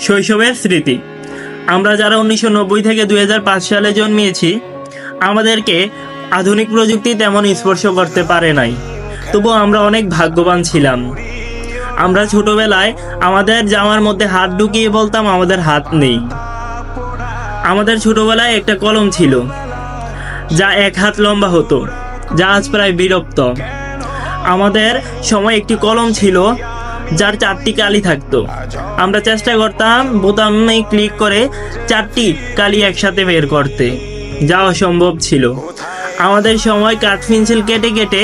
শৈশবের স্মৃতি। আমরা যারা 1990 থেকে 2005 সালে জন্মিয়েছি, আমাদেরকে আধুনিক প্রযুক্তি তেমন স্পর্শ করতে পারে নাই, তবু আমরা অনেক ভাগ্যবান ছিলাম। আমরা ছোটবেলায় আমাদের জামার মধ্যে হাত ঢুকিয়ে বলতাম আমাদের হাত নেই। আমাদের ছোটবেলায় একটা কলম ছিল যা 1 হাত লম্বা হতো, যা আজ প্রায় বিলুপ্ত। আমাদের সময় একটি কলম ছিল যার 4টি কালি থাকতো। আমরা চেষ্টা করতাম বোতামে ক্লিক করে 4টি কালি একসাথে বের করতে, যা অসম্ভব ছিল। আমাদের সময় কাঠ পেন্সিল কেটে কেটে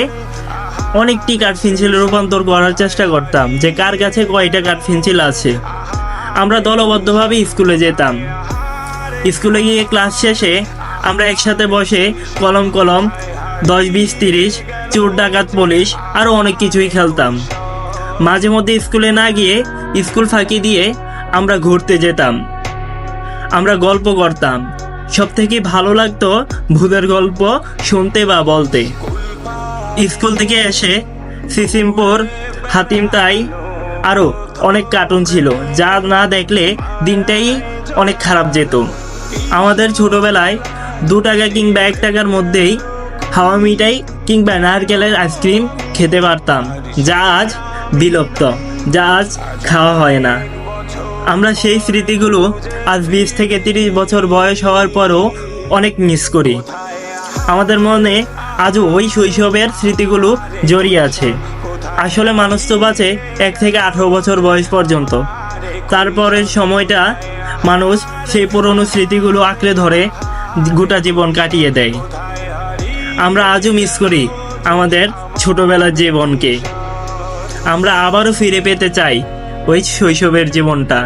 অনেকটি কাঠ পেন্সিলে রূপান্তর করার চেষ্টা করতাম, যে কার কাছে কয়টা কাঠ পেন্সিল আছে। আমরা দলবদ্ধভাবে স্কুলে যেতাম। স্কুলে গিয়ে ক্লাস শেষে আমরা একসাথে বসে কলম 10, 20, 30, চোর ডাকাত পুলিশ আরও অনেক কিছুই খেলতাম। মাঝে মধ্যে স্কুলে না গিয়ে স্কুল ফাঁকি দিয়ে আমরা ঘুরতে যেতাম। আমরা গল্প করতাম। সবথেকে ভালো লাগতো ভূতের গল্প শুনতে বা বলতে। স্কুল থেকে এসে সিসিমপুর, হাতিম তাই আরও অনেক কার্টুন ছিল, যা না দেখলে দিনটাই অনেক খারাপ যেত। আমাদের ছোটবেলায় 2 টাকা কিংবা 1 টাকার মধ্যেই হাওয়া মিঠাই কিংবা নারকেলের আইসক্রিম খেতে পারতাম, যা আজ বিলুপ্ত, যা আজ খাওয়া হয় না। আমরা সেই স্মৃতিগুলো আজ 20 থেকে 30 বছর বয়স হওয়ার পরও অনেক মিস করি। আমাদের মনে আজও ওই শৈশবের স্মৃতিগুলো জড়িয়ে আছে। আসলে মানুষ তো বাঁচে 1 থেকে 18 বছর বয়স পর্যন্ত। তারপরের সময়টা মানুষ সেই পুরনো স্মৃতিগুলো আঁকড়ে ধরে গোটা জীবন কাটিয়ে দেয়। আমরা আজও মিস করি আমাদের ছোটবেলার জীবনকে। আমরা আবারও ফিরে পেতে চাই ওই শৈশবের জীবনটা।